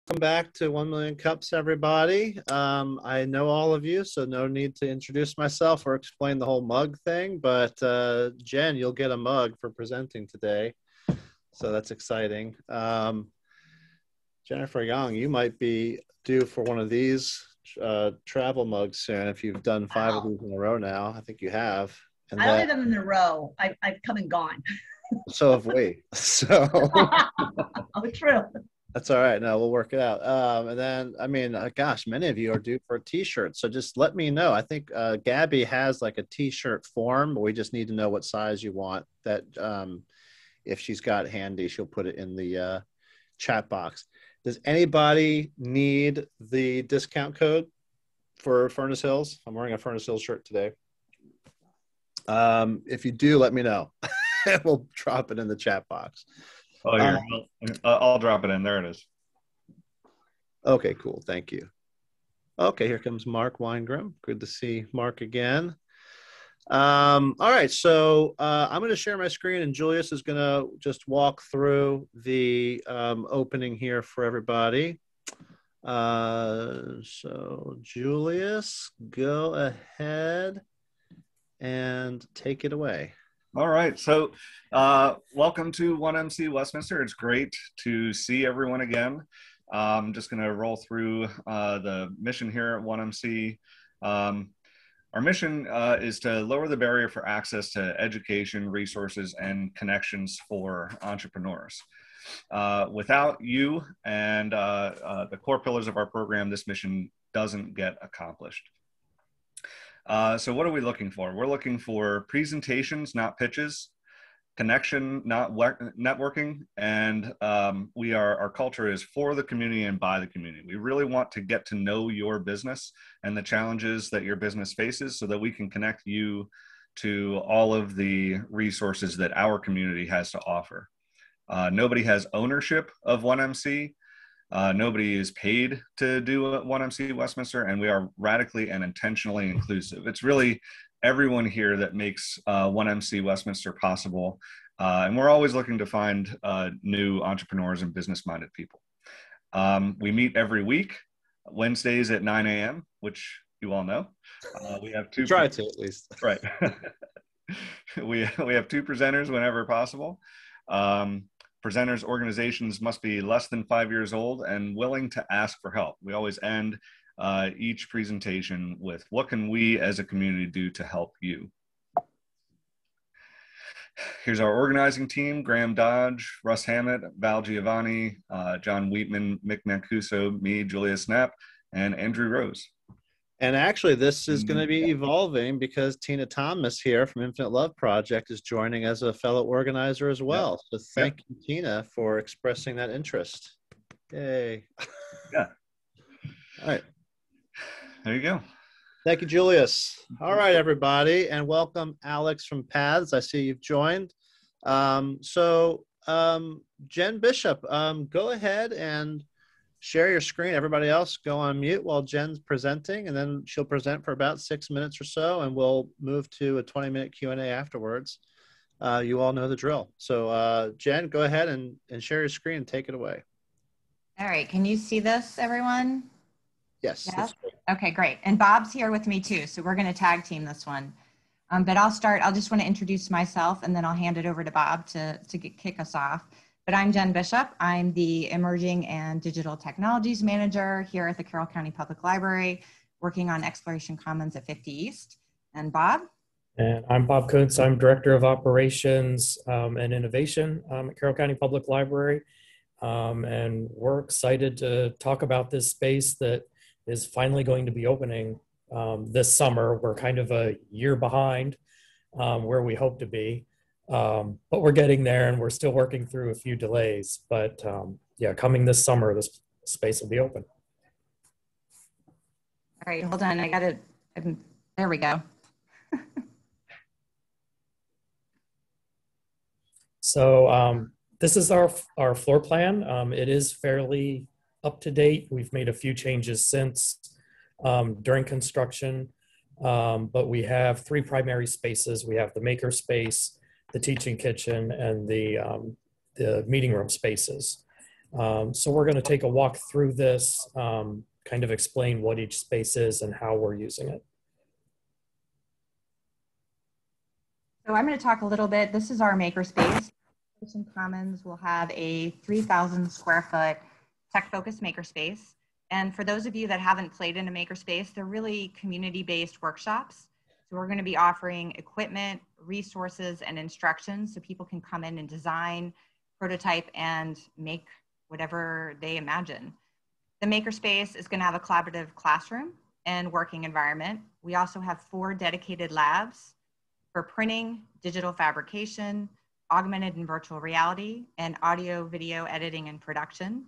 Welcome back to 1 Million Cups, everybody. I know all of you, so no need to introduce myself or explain the whole mug thing, but Jen, you'll get a mug for presenting today, so that's exciting. Jennifer Young, you might be due for one of these travel mugs soon if you've done 5 of these in a row now. I think you have. And I don't have them in a row. I've come and gone. So have we. So. Oh, true. That's all right. No, we'll work it out. And then, I mean, gosh, many of you are due for a T-shirt. So just let me know. I think Gabby has like a T-shirt form, but we just need to know what size you want. That if she's got it handy, she'll put it in the chat box. Does anybody need the discount code for Furnace Hills? I'm wearing a Furnace Hills shirt today. If you do, let me know. We'll drop it in the chat box. Oh, here. I'll drop it in. There it is. Okay, cool. Thank you. Okay, here comes Mark Weingrim. Good to see Mark again. All right, so I'm going to share my screen, and Julius is going to just walk through the opening here for everybody. So, Julius, go ahead and take it away. All right, so welcome to 1MC Westminster. It's great to see everyone again. I'm just going to roll through the mission here at 1MC. Our mission is to lower the barrier for access to education, resources, and connections for entrepreneurs. Without you and the core pillars of our program, this mission doesn't get accomplished. So what are we looking for? We're looking for presentations, not pitches, connection, not networking, and our culture is for the community and by the community. We really want to get to know your business and the challenges that your business faces so that we can connect you to all of the resources that our community has to offer. Nobody has ownership of 1MC. Nobody is paid to do 1MC Westminster, and we are radically and intentionally inclusive. It's really everyone here that makes 1MC Westminster possible, and we're always looking to find new entrepreneurs and business-minded people. We meet every week, Wednesdays at 9 a.m., which you all know. We have two. Try to, at least. Right. we have 2 presenters whenever possible. Presenters' organizations must be less than 5 years old and willing to ask for help. We always end each presentation with, what can we as a community do to help you? Here's our organizing team: Graham Dodge, Russ Hammett, Val Giovanni, John Wheatman, Mick Mancuso, me, Julius Knapp, and Andrew Rose. And actually, this is going to be evolving because Tina Thomas here from Infinite Love Project is joining as a fellow organizer as well. Yep. So thank you, Tina, for expressing that interest. Yay. Yeah. All right. There you go. Thank you, Julius. All right, everybody, and welcome Alex from Paths. I see you've joined. Jen Bishop, go ahead and share your screen. Everybody else go on mute while Jen's presenting, and then she'll present for about 6 minutes or so, and we'll move to a 20-minute Q&A afterwards. You all know the drill. So Jen, go ahead and share your screen and take it away. All right. Can you see this, everyone? Yes. Yes? Okay, great. And Bob's here with me too, so we're going to tag team this one. But I'll just want to introduce myself, and then I'll hand it over to Bob to kick us off. But I'm Jen Bishop. I'm the Emerging and Digital Technologies Manager here at the Carroll County Public Library, working on Exploration Commons at 50 East. And Bob? And I'm Bob Kuntz. I'm Director of Operations and Innovation at Carroll County Public Library. And we're excited to talk about this space that is finally going to be opening this summer. We're kind of a year behind where we hope to be. But we're getting there, and we're still working through a few delays. But yeah, coming this summer, this space will be open. All right, hold on. I got it. There we go. So this is our floor plan. It is fairly up to date. We've made a few changes since during construction, but we have 3 primary spaces. We have the maker space, the teaching kitchen, and the meeting room spaces. So we're going to take a walk through this, kind of explain what each space is and how we're using it. So I'm going to talk a little bit. This is our makerspace. Exploration Commons will have a 3,000 square foot tech-focused makerspace. And for those of you that haven't played in a makerspace, they're really community-based workshops. So we're going to be offering equipment, resources, and instructions so people can come in and design, prototype, and make whatever they imagine. The makerspace is going to have a collaborative classroom and working environment. We also have 4 dedicated labs for printing, digital fabrication, augmented and virtual reality, and audio, video editing and production.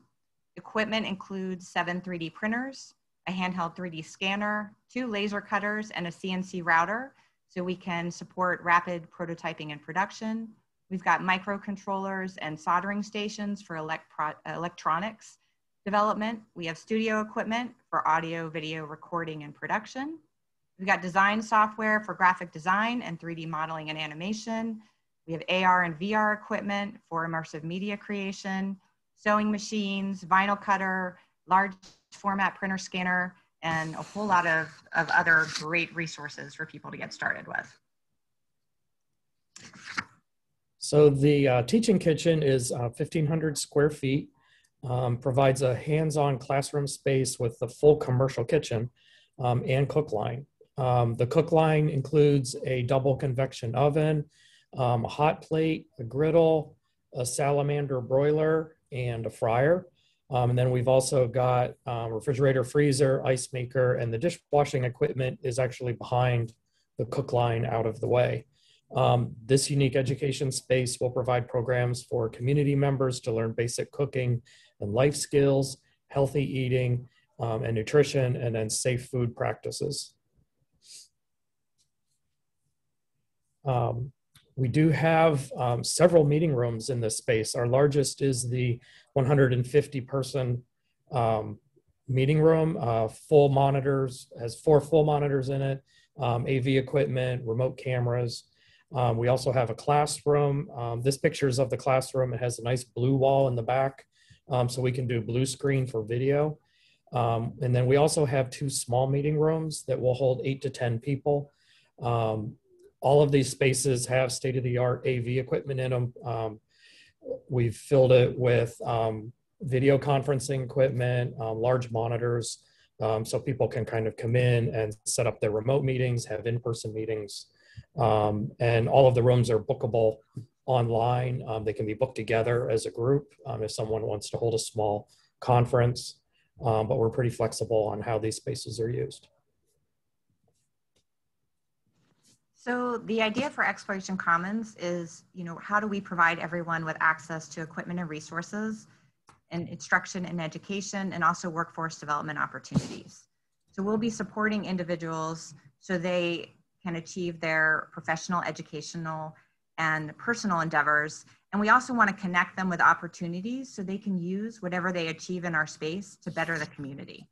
Equipment includes 7 3D printers, a handheld 3D scanner, 2 laser cutters, and a CNC router, so we can support rapid prototyping and production. We've got microcontrollers and soldering stations for electronics development. We have studio equipment for audio, video recording and production. We've got design software for graphic design and 3D modeling and animation. We have AR and VR equipment for immersive media creation, sewing machines, vinyl cutter, large format printer scanner, and a whole lot of other great resources for people to get started with. So the teaching kitchen is 1,500 square feet, provides a hands-on classroom space with the full commercial kitchen and cook line. The cook line includes a double convection oven, a hot plate, a griddle, a salamander broiler, and a fryer. And then we've also got refrigerator, freezer, ice maker, and the dishwashing equipment is actually behind the cook line out of the way. This unique education space will provide programs for community members to learn basic cooking and life skills, healthy eating, and nutrition, and then safe food practices. We do have several meeting rooms in this space. Our largest is the 150-person meeting room, full monitors, has 4 full monitors in it, AV equipment, remote cameras. We also have a classroom. This picture is of the classroom. It has a nice blue wall in the back, so we can do blue screen for video. And then we also have 2 small meeting rooms that will hold 8 to 10 people. All of these spaces have state-of-the-art AV equipment in them. We've filled it with video conferencing equipment, large monitors, so people can kind of come in and set up their remote meetings, have in-person meetings. And all of the rooms are bookable online. They can be booked together as a group if someone wants to hold a small conference, but we're pretty flexible on how these spaces are used. So the idea for Exploration Commons is, how do we provide everyone with access to equipment and resources and instruction and education, and also workforce development opportunities. So we'll be supporting individuals so they can achieve their professional, educational, and personal endeavors. And we also want to connect them with opportunities so they can use whatever they achieve in our space to better the community.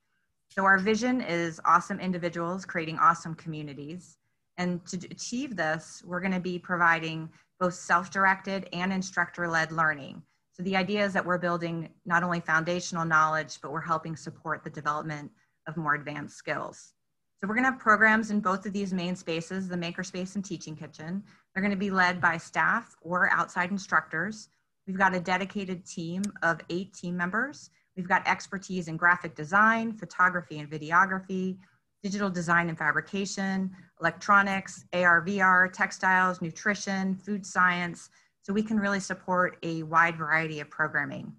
So our vision is awesome individuals creating awesome communities. And to achieve this, we're going to be providing both self-directed and instructor-led learning. So the idea is that we're building not only foundational knowledge, but we're helping support the development of more advanced skills. So we're going to have programs in both of these main spaces, the makerspace and teaching kitchen. They're going to be led by staff or outside instructors. We've got a dedicated team of 8 team members. We've got expertise in graphic design, photography and videography, digital design and fabrication, electronics, AR, VR, textiles, nutrition, food science. So we can really support a wide variety of programming.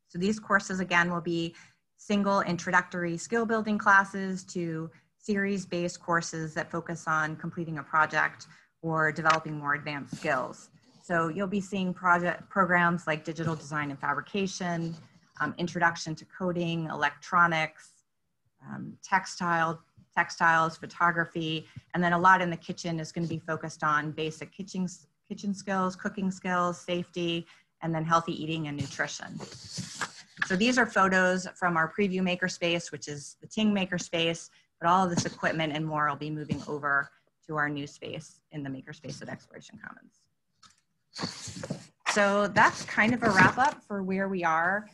So these courses, again, will be single introductory skill building classes to series-based courses that focus on completing a project or developing more advanced skills. So you'll be seeing programs like digital design and fabrication, introduction to coding, electronics, textiles, photography, and then a lot in the kitchen is going to be focused on basic kitchen skills, cooking skills, safety, and then healthy eating and nutrition. So these are photos from our preview makerspace, which is the Ting makerspace, but all of this equipment and more will be moving over to our new space in the makerspace at Exploration Commons. so that's kind of a wrap up for where we are.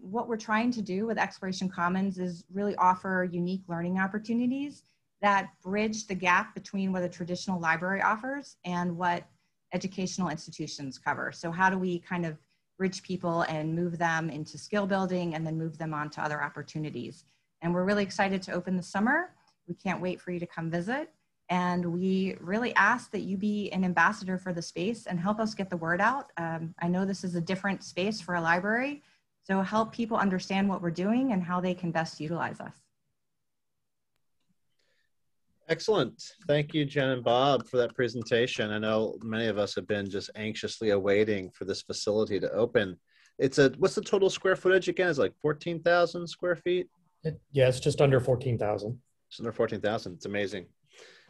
What we're trying to do with Exploration Commons is really offer unique learning opportunities that bridge the gap between what a traditional library offers and what educational institutions cover. So how do we kind of bridge people and move them into skill building and then move them on to other opportunities? And we're really excited to open this summer. We can't wait for you to come visit. And we really ask that you be an ambassador for the space and help us get the word out. I know this is a different space for a library, so help people understand what we're doing and how they can best utilize us. Excellent. Thank you, Jen and Bob, for that presentation. I know many of us have been just anxiously awaiting for this facility to open. It's what's the total square footage again? It's like 14,000 square feet? Yeah, it's just under 14,000. It's under 14,000. It's amazing.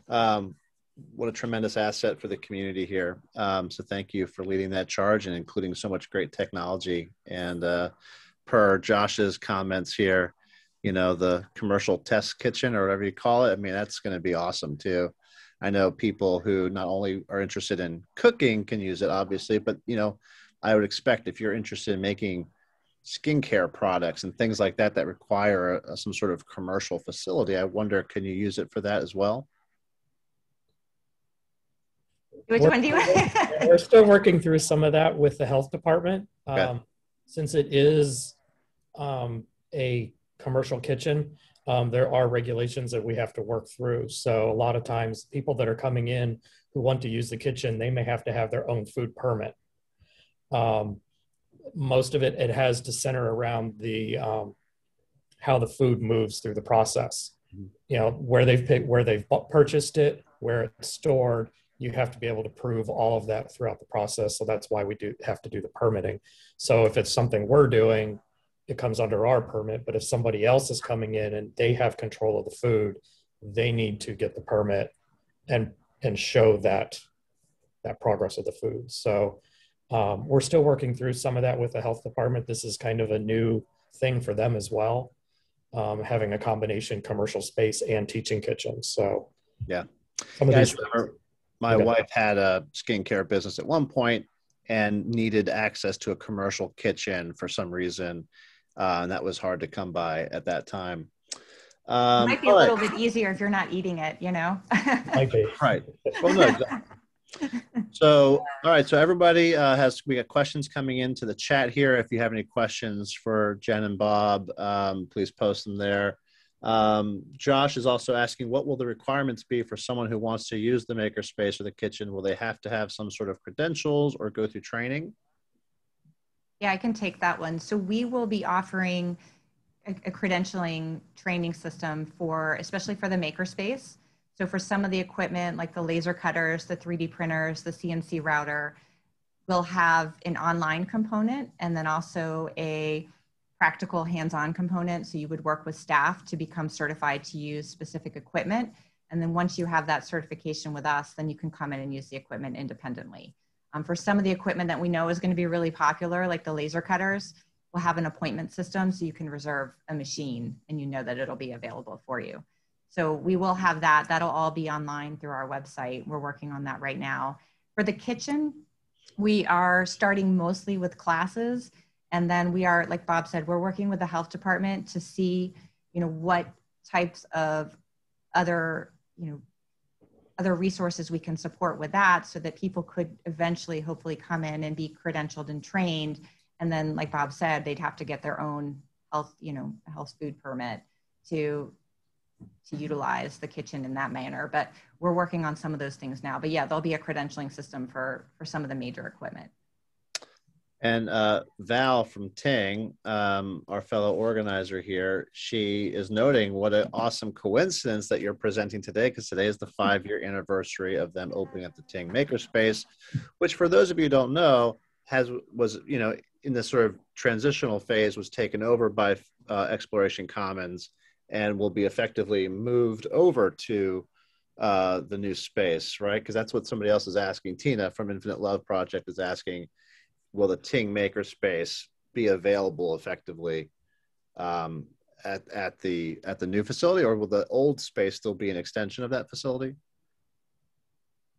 What a tremendous asset for the community here. So thank you for leading that charge and including so much great technology. And per Josh's comments here, you know, the commercial test kitchen or whatever you call it, I mean, that's going to be awesome too. I know people who not only are interested in cooking can use it, obviously, but, you know, I would expect if you're interested in making skincare products and things like that that require some sort of commercial facility, I wonder, can you use it for that as well? Which one do you We're still working through some of that with the health department. Okay. Since it is a commercial kitchen, there are regulations that we have to work through. So a lot of times people that are coming in who want to use the kitchen, they may have to have their own food permit. Most of it has to center around the how the food moves through the process. You know, where they've purchased it, where it's stored. You have to be able to prove all of that throughout the process. So that's why we have to do the permitting. So if it's something we're doing, it comes under our permit. But if somebody else is coming in and they have control of the food, they need to get the permit and show that progress of the food. So we're still working through some of that with the health department. This is kind of a new thing for them as well, having a combination commercial space and teaching kitchen. So yeah, some of these my wife had a skincare business at one point and needed access to a commercial kitchen for some reason. And that was hard to come by at that time. It might be a little bit easier if you're not eating it, you know? Might be. Right. Well, no, exactly. So, all right. So everybody we got questions coming into the chat here. If you have any questions for Jen and Bob, please post them there. Josh is also asking, what will the requirements be for someone who wants to use the makerspace or the kitchen? Will they have to have some sort of credentials or go through training? Yeah, I can take that one. So we will be offering a credentialing training system especially for the makerspace. So for some of the equipment, like the laser cutters, the 3D printers, the CNC router, we'll have an online component and then also a practical hands-on component. So you would work with staff to become certified to use specific equipment. And then once you have that certification with us, then you can come in and use the equipment independently. For some of the equipment that we know is going to be really popular, like the laser cutters, we'll have an appointment system so you can reserve a machine and you know that it'll be available for you. So we will have that. That'll all be online through our website. We're working on that right now. For the kitchen, we are starting mostly with classes. And then we are, like Bob said, we're working with the health department to see, you know, what types of other resources we can support with that so that people could eventually hopefully come in and be credentialed and trained. And then, like Bob said, they'd have to get their own health food permit to utilize the kitchen in that manner. But we're working on some of those things now. But yeah, there'll be a credentialing system for some of the major equipment. And Val from Ting, our fellow organizer here, she is noting what an awesome coincidence that you're presenting today, because today is the 5-year anniversary of them opening up the Ting Makerspace, which for those of you who don't know, was in this sort of transitional phase, was taken over by Exploration Commons and will be effectively moved over to the new space, right? Because that's what somebody else is asking. Tina from Infinite Love Project is asking, will the Ting Makerspace be available effectively at the new facility, or will the old space still be an extension of that facility?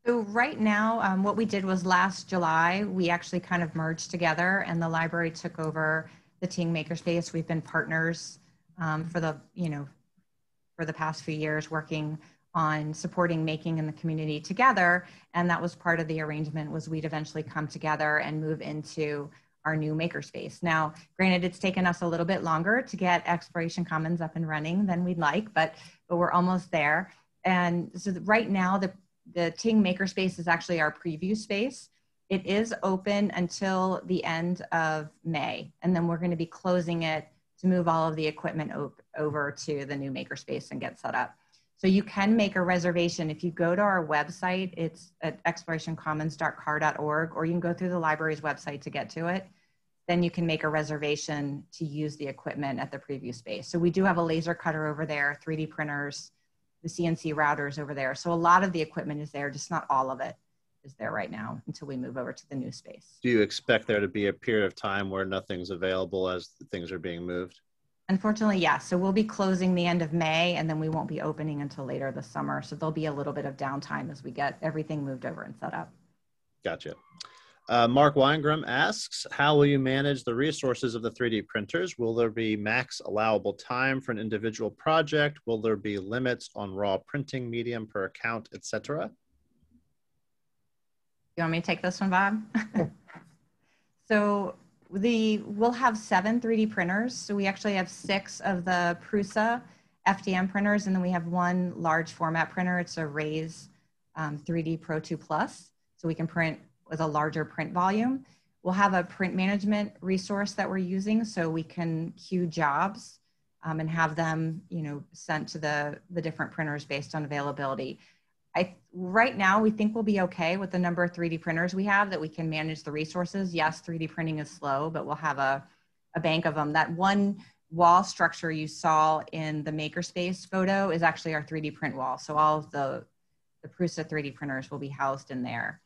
So right now, what we did was last July, we actually kind of merged together and the library took over the Ting Makerspace. We've been partners for the past few years working on supporting making in the community together. And that was part of the arrangement was we'd eventually come together and move into our new makerspace. Now, granted, it's taken us a little bit longer to get Exploration Commons up and running than we'd like, but we're almost there. And so right now, the Ting Makerspace is actually our preview space. It is open until the end of May, and then we're going to be closing it to move all of the equipment over to the new makerspace and get set up. So you can make a reservation. If you go to our website, it's at explorationcommons.car.org, or you can go through the library's website to get to it. Then you can make a reservation to use the equipment at the preview space. So we do have a laser cutter over there, 3D printers, the CNC routers over there. So a lot of the equipment is there, just not all of it is there right now until we move over to the new space. Do you expect there to be a period of time where nothing's available as things are being moved? Unfortunately, yes. So we'll be closing the end of May, and then we won't be opening until later this summer. So there'll be a little bit of downtime as we get everything moved over and set up. Gotcha. Mark Weingram asks, how will you manage the resources of the 3D printers? Will there be max allowable time for an individual project? Will there be limits on raw printing medium per account, etc.? You want me to take this one, Bob? So we'll have 7 3D printers. So we actually have 6 of the Prusa FDM printers, and then we have 1 large format printer. It's a Raise 3D Pro 2 Plus. So we can print with a larger print volume. We'll have a print management resource that we're using so we can queue jobs and have them, sent to the different printers based on availability. Right now, we think we'll be okay with the number of 3D printers we have, that we can manage the resources. Yes, 3D printing is slow, but we'll have a bank of them. That one wall structure you saw in the makerspace photo is actually our 3D print wall. So all of the Prusa 3D printers will be housed in there.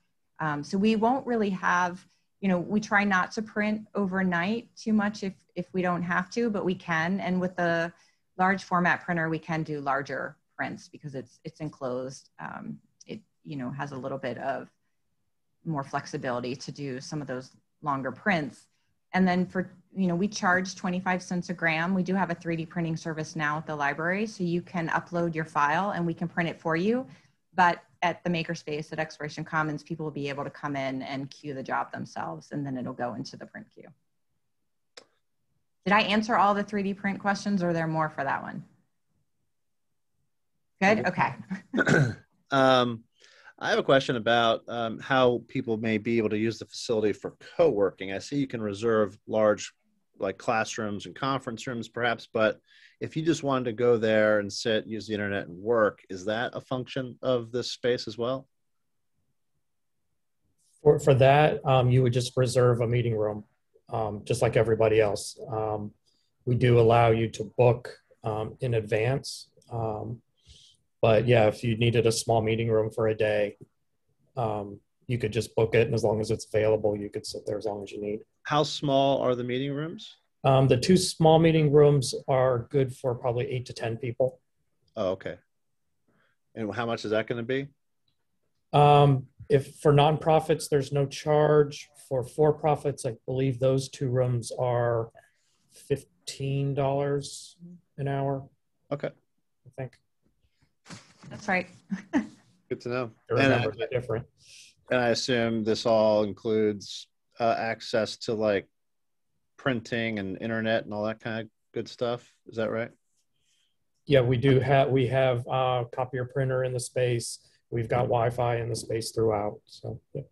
So we won't really have, we try not to print overnight too much if we don't have to, but we can. And with the large format printer, we can do larger prints because it's enclosed. It has a little bit of more flexibility to do some of those longer prints. And then we charge 25 cents a gram. We do have a 3D printing service now at the library, so you can upload your file and we can print it for you. But at the makerspace at Exploration Commons, people will be able to come in and queue the job themselves, and then it'll go into the print queue. Did I answer all the 3D print questions, or are there more for that one? Good, okay. I have a question about how people may be able to use the facility for co-working. I see you can reserve large classrooms and conference rooms perhaps, but if you just wanted to go there and sit, use the internet and work, is that a function of this space as well? For that, you would just reserve a meeting room, just like everybody else. We do allow you to book in advance. But yeah, if you needed a small meeting room for a day, you could just book it, and as long as it's available, you could sit there as long as you need. How small are the meeting rooms? The 2 small meeting rooms are good for probably 8 to 10 people. Oh, okay. And how much is that going to be? If for nonprofits, there's no charge. For for-profits, I believe those 2 rooms are $15 an hour. Okay. I think. That's right. Good to know. The numbers are different. And I assume this all includes access to printing and internet and all that kind of good stuff. Is that right? Yeah, we have a copier printer in the space. We've got Wi-Fi in the space throughout. So yeah.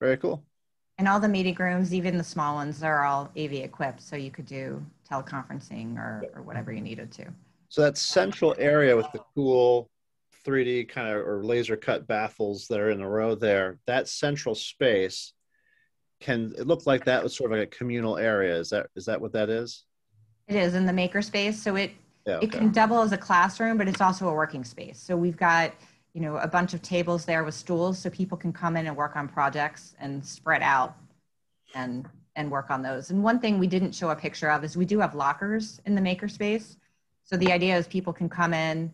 Very cool. And all the meeting rooms, even the small ones, are all AV equipped, so you could do teleconferencing or whatever you needed to. So that central area with the cool 3D kind of or laser cut baffles that are in a row there, that central space, it look like that was sort of like a communal area. Is that what that is? It is in the makerspace. So it can double as a classroom, but it's also a working space. So we've got, a bunch of tables there with stools so people can come in and work on projects and spread out and work on those. And one thing we didn't show a picture of is we do have lockers in the makerspace. So the idea is people can come in,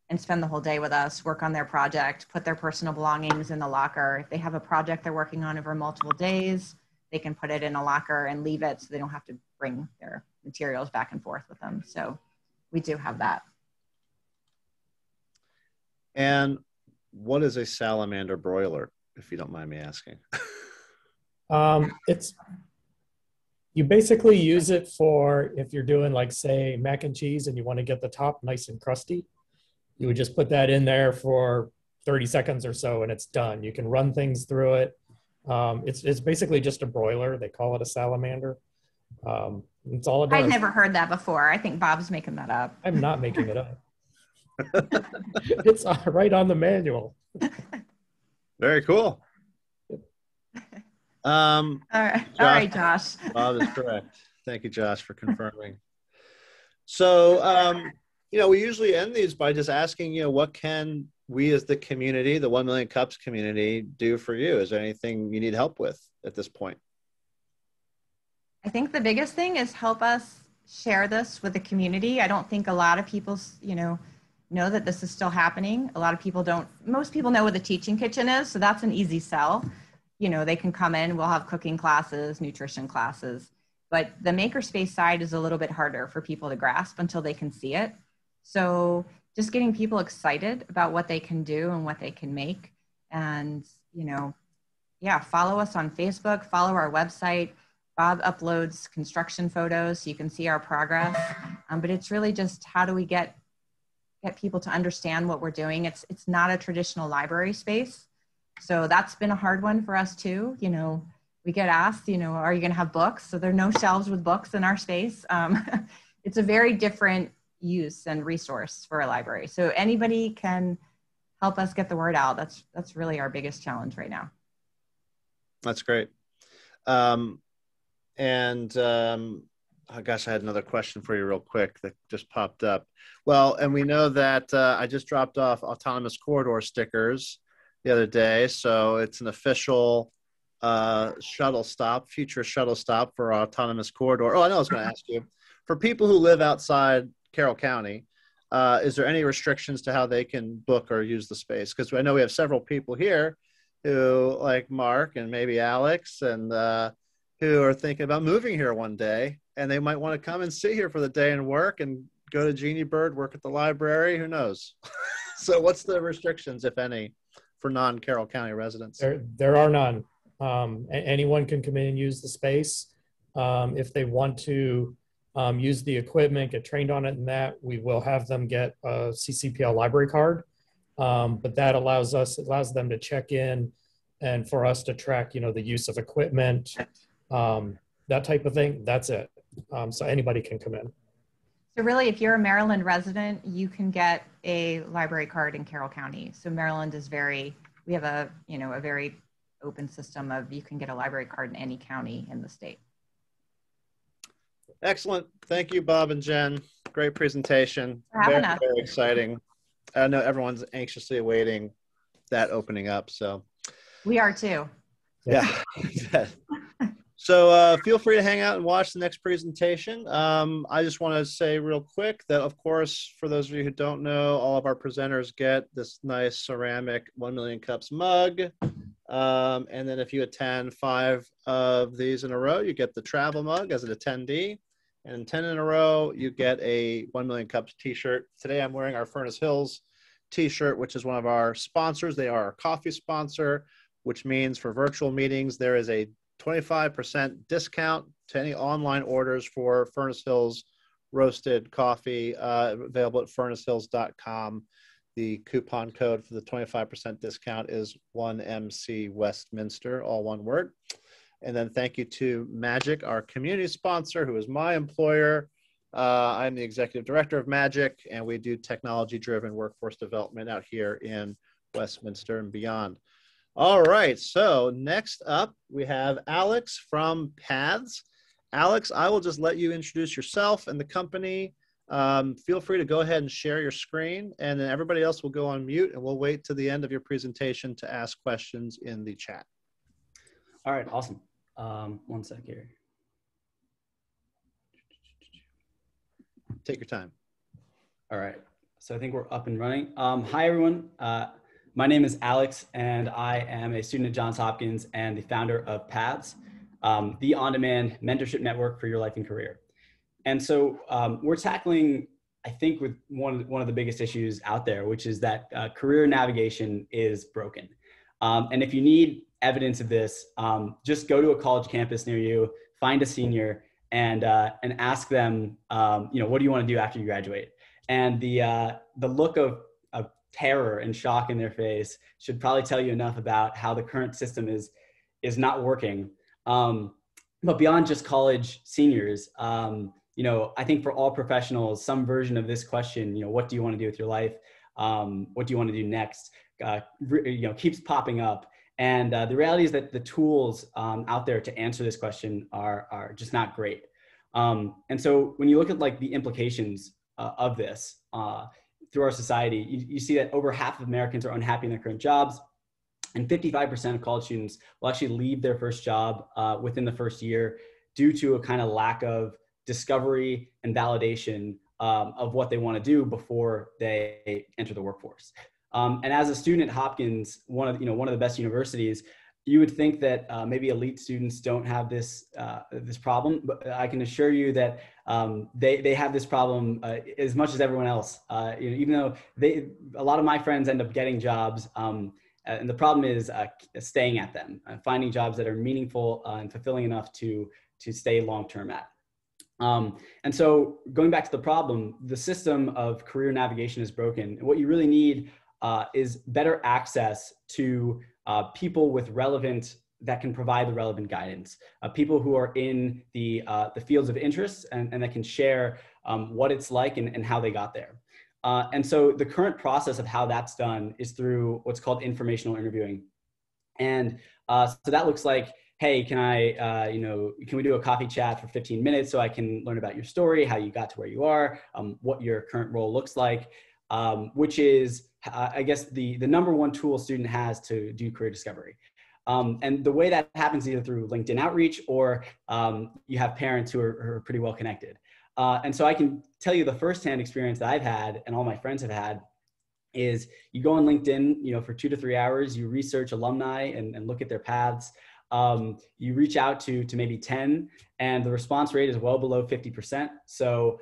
and spend the whole day with us, work on their project, put their personal belongings in the locker. If they have a project they're working on over multiple days, they can put it in a locker and leave it so they don't have to bring their materials back and forth with them. So we do have that. And what is a salamander broiler, if you don't mind me asking? You basically use it for if you're doing like say mac and cheese and you want to get the top nice and crusty, you would just put that in there for 30 seconds or so and it's done. You can run things through it. It's basically just a broiler. They call it a salamander. It's all it does. I'd never heard that before. I think Bob's making that up. I'm not making it up. It's right on the manual. Very cool. All right, Josh. Bob is correct. Thank you, Josh, for confirming. So, we usually end these by just asking, what can we as the community, the 1 Million Cups community, do for you? Is there anything you need help with at this point? I think the biggest thing is help us share this with the community. I don't think a lot of people, know that this is still happening. A lot of people don't. Most people know what the teaching kitchen is, so that's an easy sell. They can come in, we'll have cooking classes, nutrition classes, but the makerspace side is a little bit harder for people to grasp until they can see it. So just getting people excited about what they can do and what they can make. And, follow us on Facebook, follow our website. Bob uploads construction photos so you can see our progress. But it's really just how do we get people to understand what we're doing. It's not a traditional library space. So that's been a hard one for us too. We get asked, are you going to have books? So there are no shelves with books in our space. It's a very different use and resource for a library. So anybody can help us get the word out. That's really our biggest challenge right now. That's great. Oh gosh, I had another question for you real quick that just popped up. Well, and we know that I just dropped off autonomous corridor stickers the other day. So it's an official shuttle stop, future shuttle stop for autonomous corridor. Oh, I know I was going to ask you. For people who live outside Carroll County, is there any restrictions to how they can book or use the space? Because I know we have several people here who, like Mark and maybe Alex, and who are thinking about moving here one day, and they might want to come and sit here for the day and work and go to Genie Bird, work at the library, who knows? So what's the restrictions, if any, for non-Carroll County residents? There are none. Anyone can come in and use the space. If they want to use the equipment, get trained on it and that, we will have them get a CCPL library card. But that allows them to check in and for us to track, the use of equipment, that type of thing. That's it. So anybody can come in. So really, if you're a Maryland resident, you can get a library card in Carroll County. So Maryland is we have a very open system of you can get a library card in any county in the state. Excellent. Thank you, Bob and Jen. Great presentation. For having us. Very exciting. I know everyone's anxiously awaiting that opening up. So we are too. Yeah. So feel free to hang out and watch the next presentation. I just want to say real quick that, of course, for those of you who don't know, all of our presenters get this nice ceramic 1 Million Cups mug. And then if you attend 5 of these in a row, you get the travel mug as an attendee. And 10 in a row, you get a 1 Million Cups t-shirt. Today I'm wearing our Furnace Hills t-shirt, which is one of our sponsors. They are our coffee sponsor, which means for virtual meetings, there is a 25% discount to any online orders for Furnace Hills roasted coffee available at furnacehills.com. The coupon code for the 25% discount is 1MC Westminster, all one word. And then thank you to Magic, our community sponsor, who is my employer. I'm the executive director of Magic, and we do technology-driven workforce development out here in Westminster and beyond. All right, so next up, we have Alex from Paths. Alex, I will just let you introduce yourself and the company. Feel free to go ahead and share your screen, and then everybody else will go on mute, and we'll wait to the end of your presentation to ask questions in the chat. All right, awesome. One sec here. Take your time. All right. So I think we're up and running. Hi, everyone. My name is Alex, and I am a student at Johns Hopkins and the founder of Paths, the on-demand mentorship network for your life and career. And so we're tackling, I think, with one of the biggest issues out there, which is that career navigation is broken. And if you need evidence of this, just go to a college campus near you, find a senior, and ask them, what do you want to do after you graduate? And the look of terror and shock in their face should probably tell you enough about how the current system is not working. But beyond just college seniors, I think for all professionals, some version of this question, what do you want to do with your life? What do you want to do next? Keeps popping up. And the reality is that the tools out there to answer this question are just not great. And so when you look at like the implications of this through our society, you see that over half of Americans are unhappy in their current jobs, and 55% of college students will actually leave their first job within the first year due to a kind of lack of discovery and validation of what they want to do before they enter the workforce. And as a student at Hopkins, one of the best universities, you would think that maybe elite students don't have this problem, but I can assure you that they have this problem as much as everyone else. Even though a lot of my friends end up getting jobs, and the problem is staying at them, finding jobs that are meaningful and fulfilling enough to stay long-term at. And so going back to the problem, the system of career navigation is broken. And what you really need is better access to people that can provide the relevant guidance, people who are in the fields of interest and that can share what it's like and how they got there. And so the current process of how that's done is through what's called informational interviewing. And so that looks like, hey, can we do a coffee chat for 15 minutes so I can learn about your story, how you got to where you are, what your current role looks like, which is, I guess, the number one tool a student has to do career discovery. And the way that happens either through LinkedIn outreach or you have parents who are pretty well connected. And so I can tell you the firsthand experience that I've had and all my friends have had is you go on LinkedIn, for 2 to 3 hours, you research alumni and look at their paths. You reach out to maybe 10 and the response rate is well below 50%. So,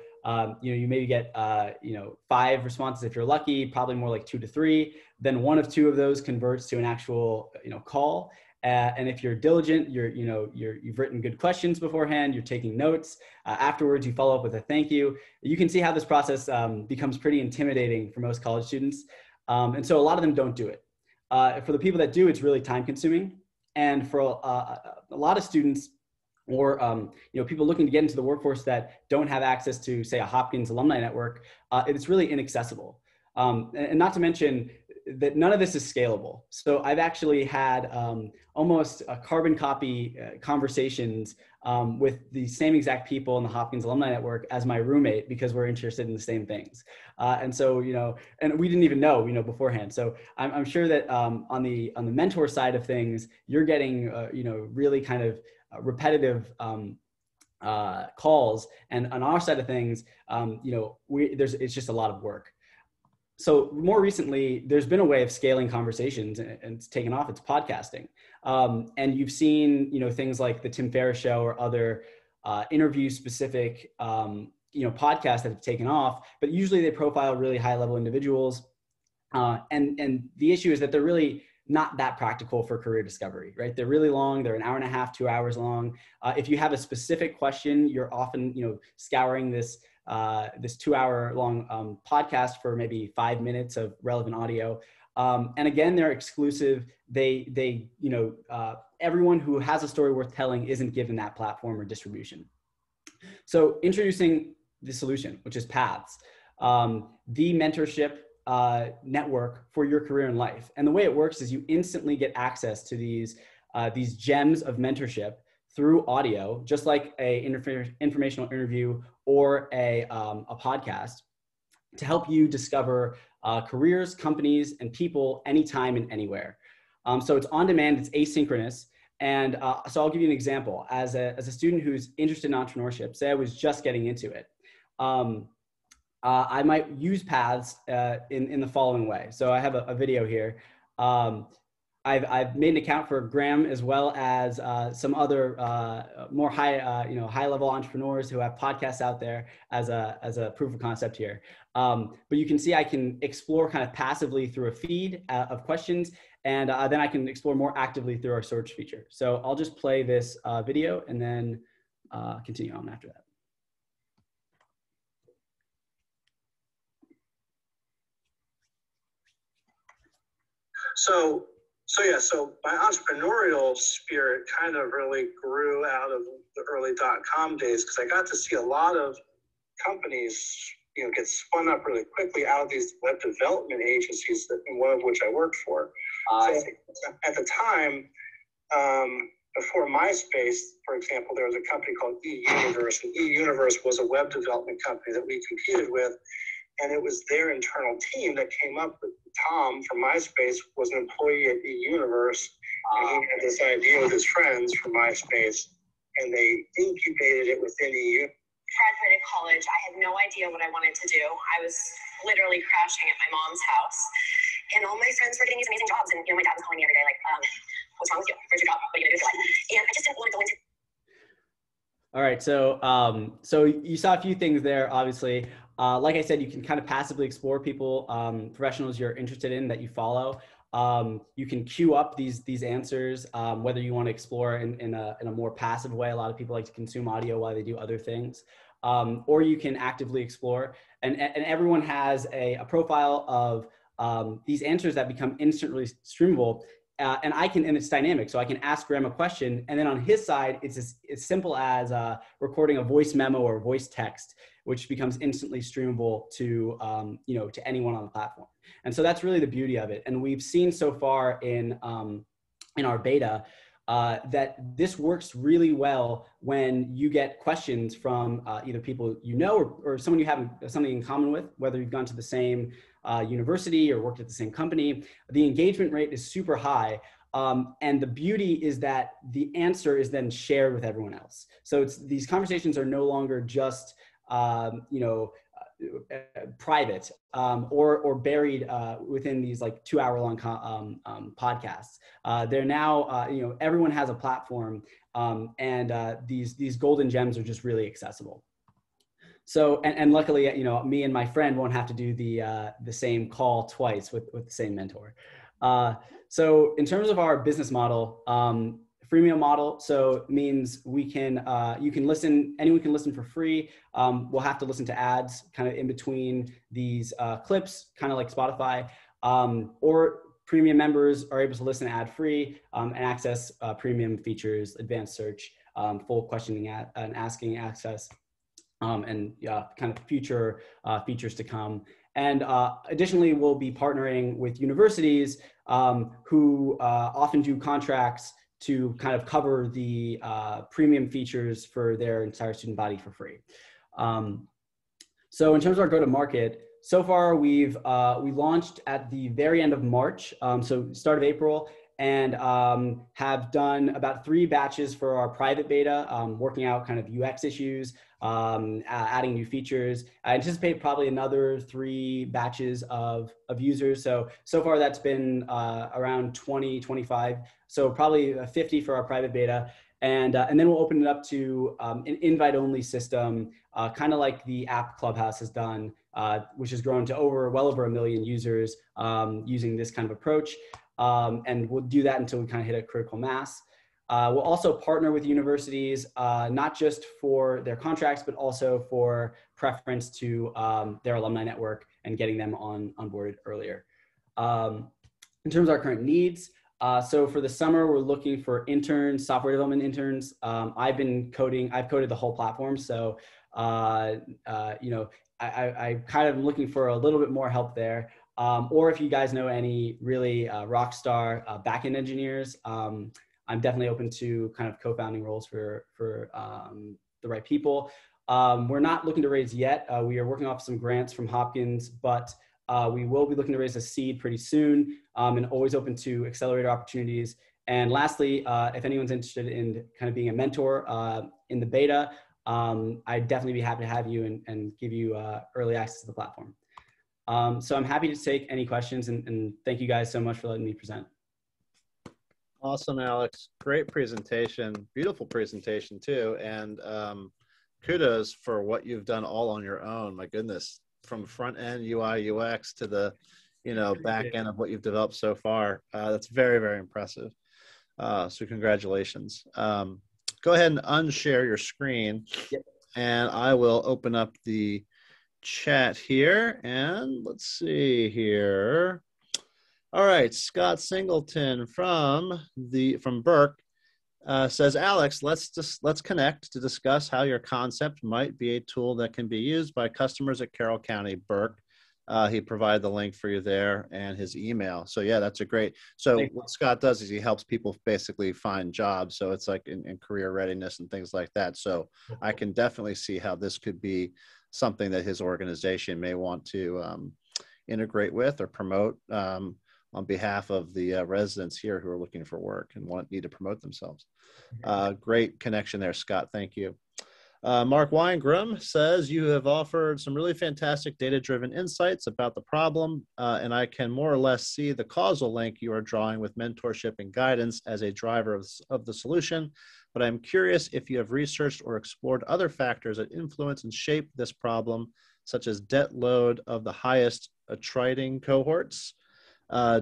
you maybe get, 5 responses if you're lucky, probably more like 2 to 3. Then 1 of 2 of those converts to an actual, call. And if you're diligent, you've written good questions beforehand, you're taking notes. Afterwards, you follow up with a thank you. You can see how this process becomes pretty intimidating for most college students. And so a lot of them don't do it. For the people that do, it's really time consuming. And for a lot of students or people looking to get into the workforce that don't have access to, say, a Hopkins alumni network, it's really inaccessible. And not to mention that none of this is scalable. So I've actually had almost carbon copy conversations with the same exact people in the Hopkins alumni network as my roommate because we're interested in the same things. And so, and we didn't even know, beforehand. So I'm sure that on the mentor side of things, you're getting, really kind of repetitive calls. And on our side of things, it's just a lot of work. So more recently, there's been a way of scaling conversations and it's taken off. It's podcasting. And you've seen, things like the Tim Ferriss Show or other interview specific, podcasts that have taken off, but usually they profile really high level individuals. And the issue is that they're really not that practical for career discovery, right? They're really long. They're 1.5 hours, 2 hours long. If you have a specific question, you're often, scouring this 2 hour long podcast for maybe 5 minutes of relevant audio. And again, they're exclusive. Everyone who has a story worth telling isn't given that platform or distribution. So introducing the solution, which is Paths, the mentorship network for your career and life. And the way it works is you instantly get access to these gems of mentorship through audio, just like a informational interview or a podcast, to help you discover careers, companies, and people anytime and anywhere. So it's on demand, it's asynchronous. And so I'll give you an example. As a student who's interested in entrepreneurship, say I was just getting into it, I might use paths in the following way. So I have a video here. I've made an account for Graham as well as some other more high level entrepreneurs who have podcasts out there as a proof of concept here. But you can see I can explore kind of passively through a feed of questions, and then I can explore more actively through our search feature. So I'll just play this video and then continue on after that. So my entrepreneurial spirit kind of really grew out of the early .com days, because I got to see a lot of companies, get spun up really quickly out of these web development agencies, and one of which I worked for. So at the time, before MySpace, for example, there was a company called eUniverse, and eUniverse was a web development company that we competed with. And it was their internal team that came up with Tom from MySpace was an employee at eUniverse, and he had this idea with his friends from MySpace, and they incubated it within EU. Graduated college, I had no idea what I wanted to do. I was literally crashing at my mom's house, and all my friends were getting these amazing jobs, and my dad was calling me every day like, "What's wrong with you? Where's your job? What are you gonna do for life?" And I just didn't want to go into. All right, so you saw a few things there, obviously. Like I said, you can kind of passively explore people, professionals you're interested in that you follow. You can queue up these answers, whether you want to explore in a more passive way. A lot of people like to consume audio while they do other things. Or you can actively explore. And everyone has a profile of these answers that become instantly streamable. And it's dynamic. So I can ask Graham a question, and then on his side, it's as simple as recording a voice memo or voice text, which becomes instantly streamable to anyone on the platform. And so that's really the beauty of it. And we've seen so far in our beta that this works really well when you get questions from either people or someone you have something in common with, whether you've gone to the same university or worked at the same company. The engagement rate is super high. And the beauty is that the answer is then shared with everyone else. So these conversations are no longer just private or buried within these like 2-hour-long podcasts. They're now, everyone has a platform, and these golden gems are just really accessible. So, and luckily, me and my friend won't have to do the same call twice with the same mentor. So in terms of our business model, freemium model, so means we can, anyone can listen for free. We'll have to listen to ads kind of in between these clips, kind of like Spotify, or premium members are able to listen ad free and access premium features, advanced search, full questioning and asking access, and kind of future features to come. And additionally, we'll be partnering with universities who often do contracts to kind of cover the premium features for their entire student body for free. So in terms of our go-to-market, so far we launched at the very end of March, so start of April, and have done about 3 batches for our private beta, working out kind of UX issues, adding new features. I anticipate probably another 3 batches of users. So far that's been around 20, 25. So probably 50 for our private beta. And then we'll open it up to an invite-only system, kind of like the app Clubhouse has done, which has grown to well over 1 million users using this kind of approach. And we'll do that until we kind of hit a critical mass. We'll also partner with universities, not just for their contracts, but also for preference to their alumni network and getting them onboarded earlier. In terms of our current needs, so for the summer, we're looking for interns, software development interns. I've coded the whole platform. So, I kind of looking for a little bit more help there. Or if you guys know any really rock star backend engineers, I'm definitely open to kind of co-founding roles for the right people. We're not looking to raise yet. We are working off some grants from Hopkins, but we will be looking to raise a seed pretty soon, and always open to accelerator opportunities. And lastly, if anyone's interested in kind of being a mentor in the beta, I'd definitely be happy to have you and give you early access to the platform. So I'm happy to take any questions, and thank you guys so much for letting me present. Awesome, Alex. Great presentation. Beautiful presentation too. And kudos for what you've done all on your own. My goodness, from front end UI UX to the back end of what you've developed so far. That's very, very impressive. So congratulations. Go ahead and unshare your screen. Yep. And I will open up the chat here. And let's see here. All right, Scott Singleton from Burke says, Alex, let's connect to discuss how your concept might be a tool that can be used by customers at Carroll County. Burke, he provided the link for you there and his email. So yeah, that's a great. So what Scott does is he helps people basically find jobs. So it's like in career readiness and things like that. So I can definitely see how this could be something that his organization may want to integrate with or promote on behalf of the residents here who are looking for work and need to promote themselves. Great connection there, Scott. Thank you. Mark Weingram says, you have offered some really fantastic data-driven insights about the problem, and I can more or less see the causal link you are drawing with mentorship and guidance as a driver of the solution. But I'm curious if you have researched or explored other factors that influence and shape this problem, such as debt load of the highest attriting cohorts,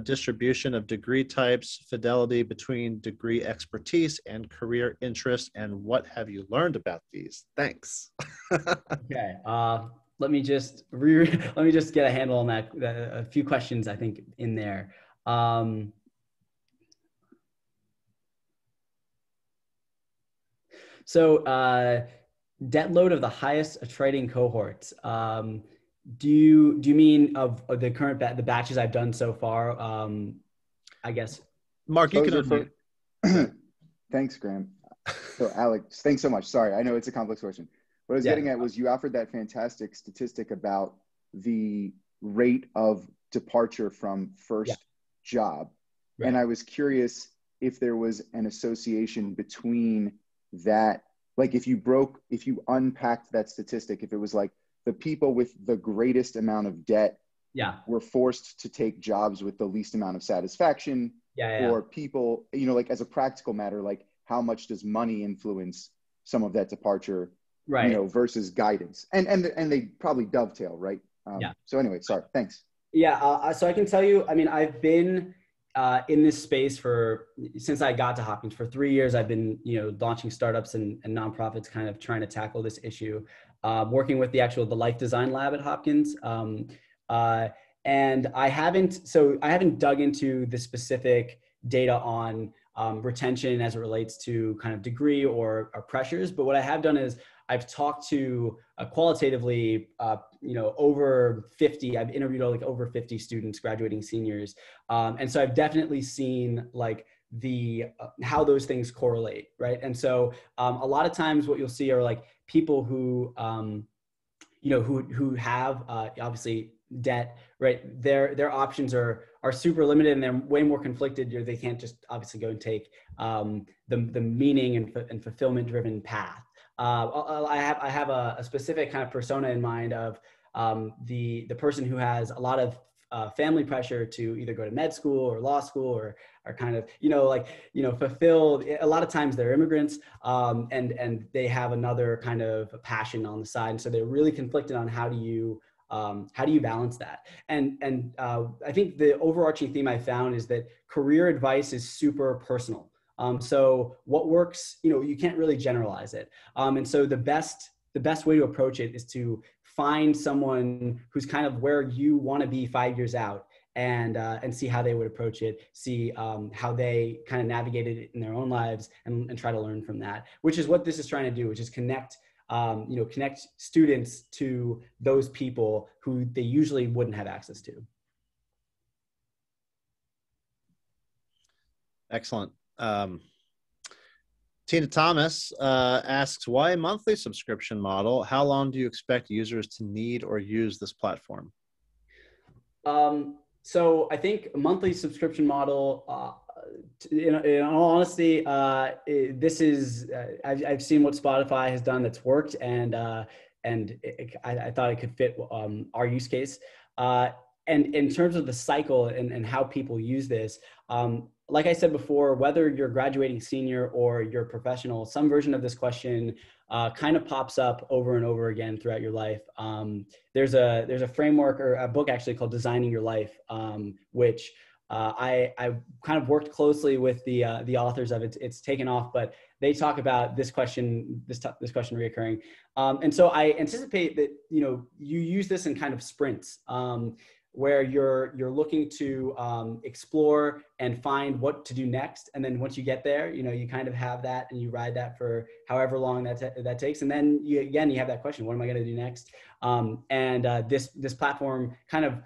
distribution of degree types, fidelity between degree expertise and career interest, and what have you learned about these? Thanks. Okay, let me just get a handle on that. A few questions I think in there. So debt load of the highest attriting cohorts. Do you mean of the current the batches I've done so far? I guess. Mark, you can unmute. Thanks, Graham. So Alex, thanks so much. Sorry, I know it's a complex question. What I was getting at was you offered that fantastic statistic about the rate of departure from first job. Right. And I was curious if there was an association between that, like if you unpacked that statistic, if it was like, the people with the greatest amount of debt were forced to take jobs with the least amount of satisfaction, or people, like as a practical matter, like how much does money influence some of that departure, versus guidance, and they probably dovetail, right? So anyway, sorry, thanks. So I can tell you, I mean, I've been in this space since I got to Hopkins. For 3 years, I've been, launching startups and nonprofits, kind of trying to tackle this issue. Working with the Life Design Lab at Hopkins. And I haven't dug into the specific data on retention as it relates to kind of degree or pressures. But what I have done is I've talked to qualitatively, over 50, I've interviewed over 50 students, graduating seniors. And so I've definitely seen how those things correlate, right? And so a lot of times what you'll see are like people who, who have obviously debt, right? Their options are super limited and they're way more conflicted. They can't just obviously go and take the meaning and fulfillment driven path. I have a specific kind of persona in mind of the person who has a lot of family pressure to either go to med school or law school or kind of, fulfill. A lot of times they're immigrants and they have another kind of passion on the side. And so they're really conflicted on how do you balance that? And I think the overarching theme I found is that career advice is super personal. So what works, you can't really generalize it. And so the best way to approach it is to find someone who's kind of where you want to be 5 years out and see how they would approach it, see how they kind of navigated it in their own lives and try to learn from that, which is what this is trying to do, which is connect students to those people who they usually wouldn't have access to. Excellent. Tina Thomas asks, why a monthly subscription model? How long do you expect users to need or use this platform? So I think a monthly subscription model, in all honesty, this is I've seen what Spotify has done that's worked, and I thought it could fit our use case. And in terms of the cycle and how people use this, like I said before, whether you're graduating senior or you're professional, some version of this question kind of pops up over and over again throughout your life. There's a framework or a book actually called Designing Your Life, which I kind of worked closely with the authors of it. It's taken off, but they talk about this question reoccurring. And so I anticipate that, you use this in kind of sprints, where you're looking to explore and find what to do next. And then once you get there, you kind of have that and you ride that for however long that takes. And then you have that question, what am I going to do next? This platform kind of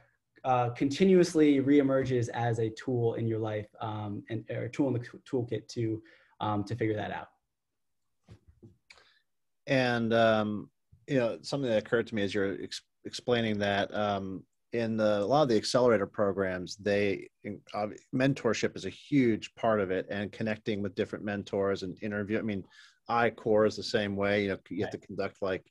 continuously reemerges as a tool in your life, and or a tool in the toolkit to figure that out. And something that occurred to me as you're explaining that, in a lot of the accelerator programs, mentorship is a huge part of it, and connecting with different mentors and interview. I mean, iCore is the same way. You have to conduct like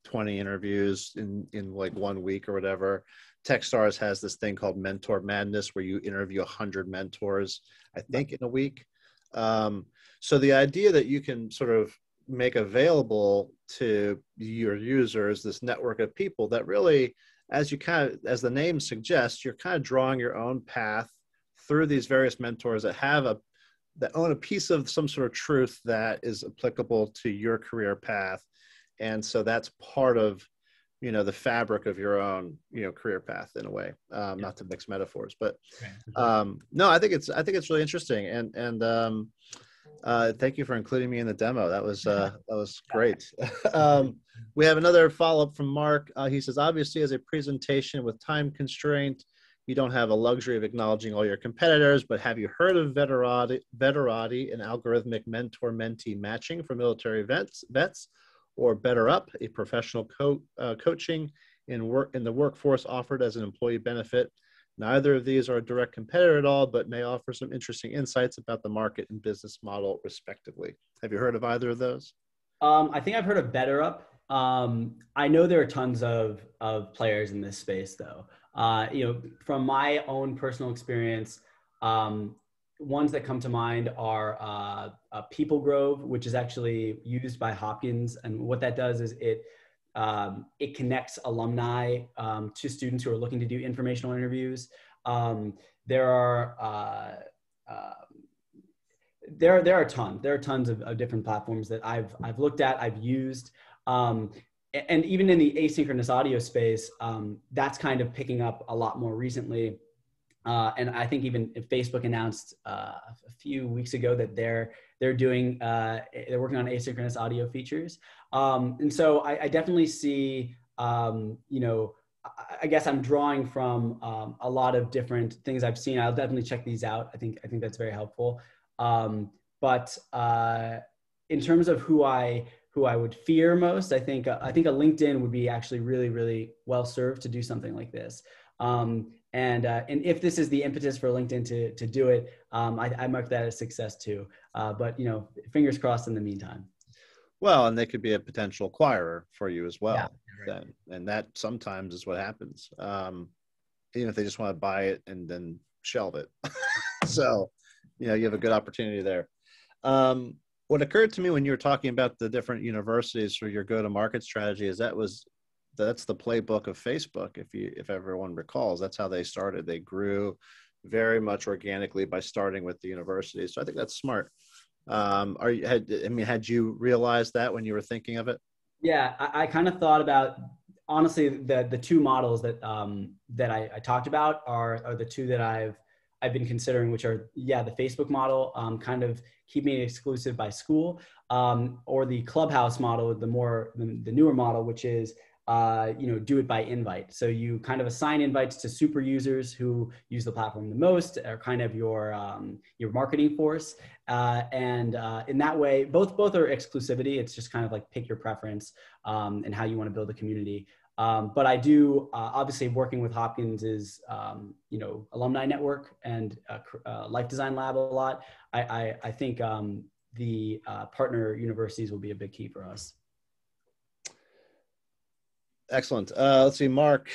20 interviews in like 1 week or whatever. Techstars has this thing called Mentor Madness, where you interview 100 mentors, I think, in a week. So the idea that you can sort of make available to your users this network of people that really, as the name suggests, you're kind of drawing your own path through these various mentors that own a piece of some sort of truth that is applicable to your career path. And so that's part of, the fabric of your own, career path in a way, not to mix metaphors, but no, I think it's really interesting. And thank you for including me in the demo. That was great. We have another follow-up from Mark. He says, obviously, as a presentation with time constraint, you don't have a luxury of acknowledging all your competitors, but have you heard of Veterati, an algorithmic mentor-mentee matching for military vets, or Better Up, a professional coaching in the workforce offered as an employee benefit? Neither of these are a direct competitor at all, but may offer some interesting insights about the market and business model, respectively. Have you heard of either of those? I think I've heard of Better Up. I know there are tons of players in this space, though. From my own personal experience, ones that come to mind are People Grove, which is actually used by Hopkins. And what that does is it connects alumni to students who are looking to do informational interviews. There are tons of different platforms that I've looked at, I've used. And even in the asynchronous audio space, that's kind of picking up a lot more recently. And I think even Facebook announced a few weeks ago that they're working on asynchronous audio features. And so I definitely see, I guess I'm drawing from a lot of different things I've seen. I'll definitely check these out. I think that's very helpful. But in terms of who I would fear most, I think a LinkedIn would be actually really, really well served to do something like this. And if this is the impetus for LinkedIn to do it, I mark that as success too. But fingers crossed in the meantime. Well, and they could be a potential acquirer for you as well. Yeah, right. And that sometimes is what happens. Even if they just want to buy it and then shelve it. So, you have a good opportunity there. What occurred to me when you were talking about the different universities for your go-to-market strategy is that's the playbook of Facebook. If everyone recalls, that's how they started. They grew very much organically by starting with the universities. So I think that's smart. Had you realized that when you were thinking of it? Yeah, I kind of thought about, honestly, the two models that I talked about are the two that I've been considering, which are, the Facebook model, kind of keeping it exclusive by school, or the Clubhouse model, the newer model, which is, do it by invite. So you kind of assign invites to super users who use the platform the most, or kind of your marketing force. And in that way, both are exclusivity. It's just kind of like pick your preference and how you want to build a community. But I do, obviously working with Hopkins is, alumni network and life design lab a lot. I think the partner universities will be a big key for us. Excellent. Let's see. Mark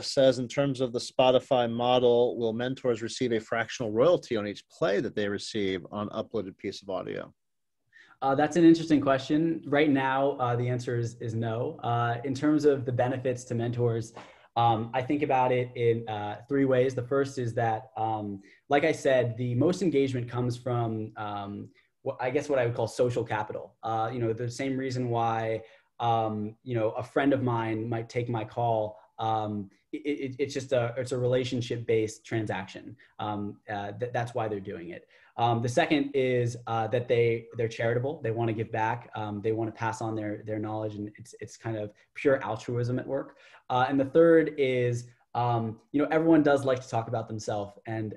says, in terms of the Spotify model, will mentors receive a fractional royalty on each play that they receive on uploaded piece of audio? That's an interesting question. Right now, the answer is no. In terms of the benefits to mentors, I think about it in 3 ways. The first is that, like I said, the most engagement comes from, what I would call social capital. The same reason why, a friend of mine might take my call. It's a relationship-based transaction. That's why they're doing it. The second is that they're charitable. They want to give back. They want to pass on their knowledge, and it's kind of pure altruism at work. And the third is, everyone does like to talk about themselves, and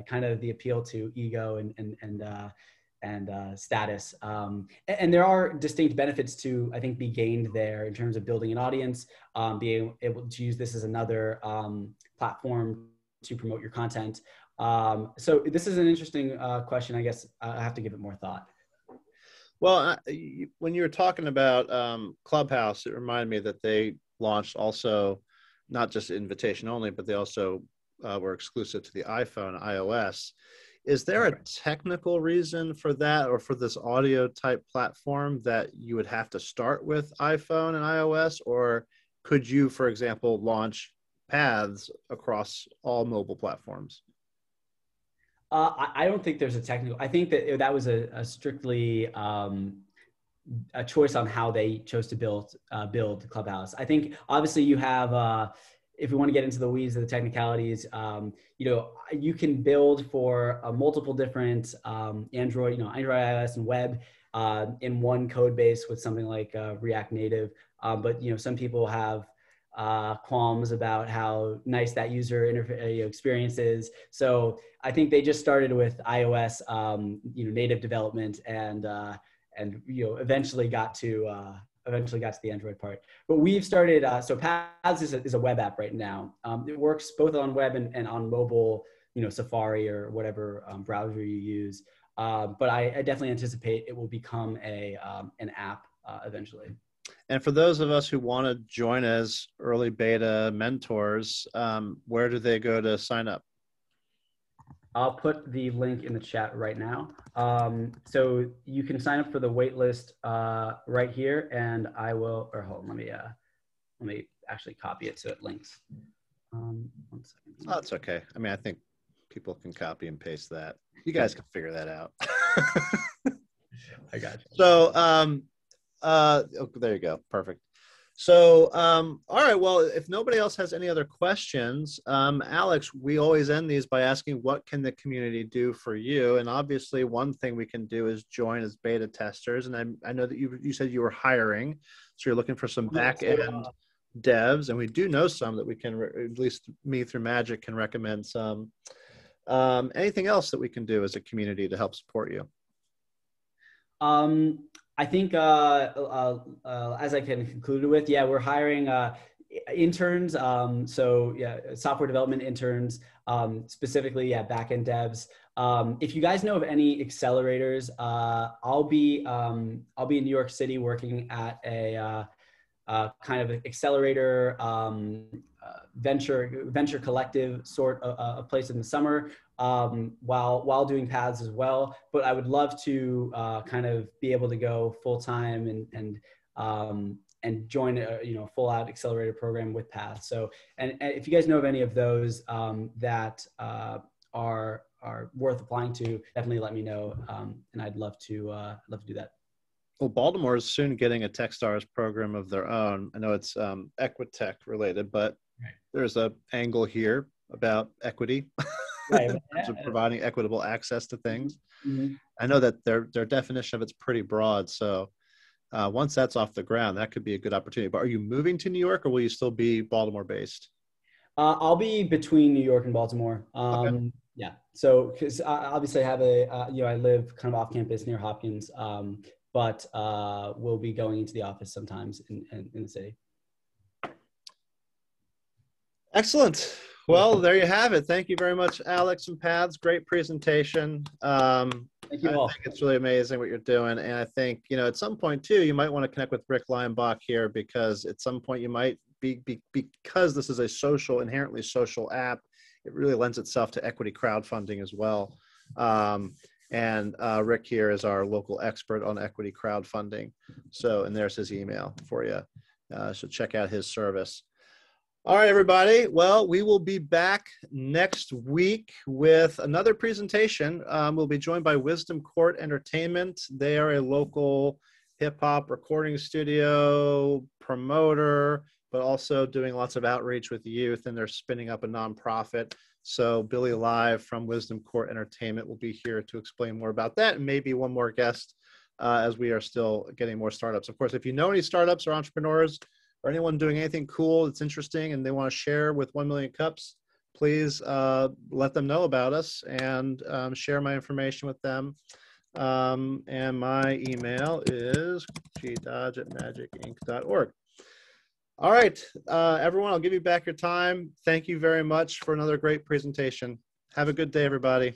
kind of the appeal to ego and status. And there are distinct benefits to, I think, be gained there in terms of building an audience, being able to use this as another platform to promote your content. So this is an interesting question. I guess I have to give it more thought. Well, when you were talking about Clubhouse, it reminded me that they launched also not just invitation only, but they also were exclusive to the iPhone and iOS. Is there a technical reason for that, or for this audio type platform, that you would have to start with iPhone and iOS, or could you, for example, launch Paths across all mobile platforms? I don't think there's a technical. I think that was a strictly a choice on how they chose to build Clubhouse. I think obviously you have. If we want to get into the weeds of the technicalities, you can build for multiple different Android, iOS and web in one code base with something like React Native. But some people have qualms about how nice that user experience is. So I think they just started with iOS, native development, and eventually got to the Android part. But we've started, so Paths is a web app right now. It works both on web and on mobile, Safari or whatever browser you use. But I definitely anticipate it will become an app eventually. And for those of us who want to join as early beta mentors, where do they go to sign up? I'll put the link in the chat right now. So you can sign up for the wait list right here, and I will, or hold on, let me actually copy it so it links. 1 second. Oh, that's okay. I mean, I think people can copy and paste that. You guys can figure that out. I got you. So, there you go. Perfect. So, all right. Well, if nobody else has any other questions, Alex, we always end these by asking, what can the community do for you? And obviously, one thing we can do is join as beta testers. And I know that you said you were hiring, so you're looking for some back end devs, and we do know some that we can, at least me through Magic, can recommend some. Anything else that we can do as a community to help support you? I think, as I can conclude with, we're hiring interns. Software development interns, specifically, back-end devs. If you guys know of any accelerators, I'll be in New York City working at a kind of accelerator venture collective sort of a place in the summer, while doing Paths as well. But I would love to kind of be able to go full time and join a full out accelerator program with Paths. So and if you guys know of any of those that are worth applying to, definitely let me know, and I'd love to do that. Well, Baltimore is soon getting a Techstars program of their own. I know it's Equitech related, but there's an angle here about equity, in terms of providing equitable access to things. Mm-hmm. I know that their definition of it's pretty broad. So once that's off the ground, that could be a good opportunity. But are you moving to New York, or will you still be Baltimore based? I'll be between New York and Baltimore. Okay. Yeah. So because obviously I have I live kind of off campus near Hopkins. But we'll be going into the office sometimes in the city. Excellent. Well, there you have it. Thank you very much, Alex and Paths. Great presentation. Thank you all. I think it's really amazing what you're doing. And I think, at some point too, you might want to connect with Rick Leinbach here, because at some point you might because this is a inherently social app, it really lends itself to equity crowdfunding as well. And Rick here is our local expert on equity crowdfunding. So, and there's his email for you. So check out his service. All right, everybody. Well, we will be back next week with another presentation. We'll be joined by Wisdom Court Entertainment. They are a local hip hop recording studio, promoter, but also doing lots of outreach with youth, and they're spinning up a nonprofit. So Billy Live from Wisdom Court Entertainment will be here to explain more about that, and maybe one more guest as we are still getting more startups. Of course, if you know any startups or entrepreneurs or anyone doing anything cool that's interesting and they want to share with 1 Million Cups, please let them know about us and share my information with them. And my email is gdodge@magicinc.org. All right, everyone, I'll give you back your time. Thank you very much for another great presentation. Have a good day, everybody.